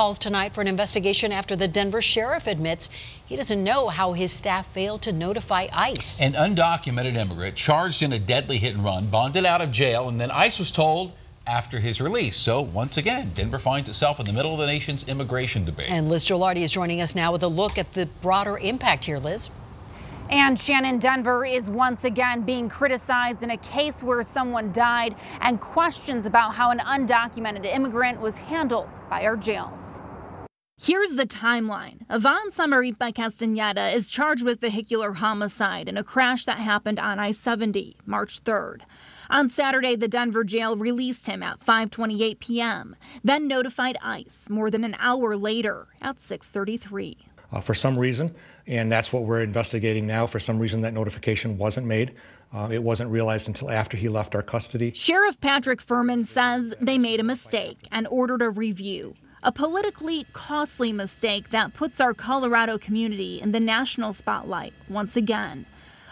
calls tonight for an investigation after the Denver sheriff admits he doesn't know how his staff failed to notify ICE. An undocumented immigrant charged in a deadly hit and run, bonded out of jail, and then ICE was told after his release. So once again, Denver finds itself in the middle of the nation's immigration debate. And Liz Gilardi is joining us now with a look at the broader impact here, Liz. And Shannon, Denver is once again being criticized in a case where someone died and questions about how an undocumented immigrant was handled by our jails. Here's the timeline. Ivan Zamarripa-Castaneda is charged with vehicular homicide in a crash that happened on I-70, March 3rd. On Saturday, the Denver jail released him at 5:28 p.m., then notified ICE more than an hour later at 6:33. For some reason, and that's what we're investigating now, for some reason that notification wasn't made. It wasn't realized until after he left our custody. Sheriff Patrick Furman says they made a mistake and ordered a review. A politically costly mistake that puts our Colorado community in the national spotlight once again.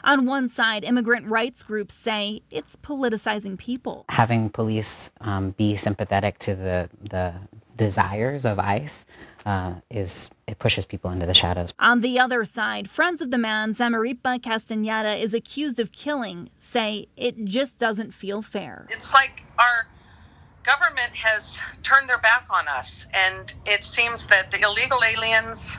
On one side, immigrant rights groups say it's politicizing people. Having police be sympathetic to the desires of ICE it pushes people into the shadows. On the other side, friends of the man Zamarripa-Castaneda is accused of killing say it just doesn't feel fair. It's like our government has turned their back on us, and it seems that the illegal aliens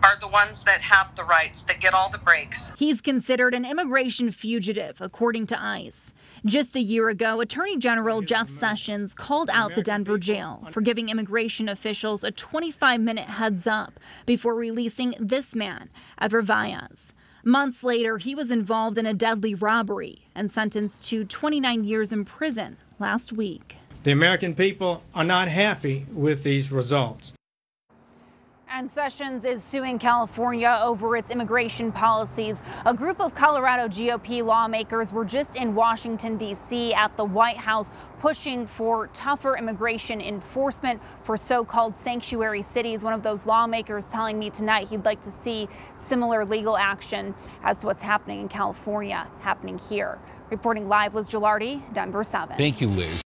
are the ones that have the rights, that get all the breaks. He's considered an immigration fugitive, according to ICE. Just a year ago, Attorney General Jeff Sessions called out the Denver jail for giving immigration officials a 25-minute heads up before releasing this man, Ever Valles. Months later, he was involved in a deadly robbery and sentenced to 29 years in prison last week. The American people are not happy with these results. And Sessions is suing California over its immigration policies. A group of Colorado GOP lawmakers were just in Washington, D.C. at the White House pushing for tougher immigration enforcement for so-called sanctuary cities. One of those lawmakers telling me tonight he'd like to see similar legal action as to what's happening in California happening here. Reporting live, Liz Gilardi, Denver 7. Thank you, Liz.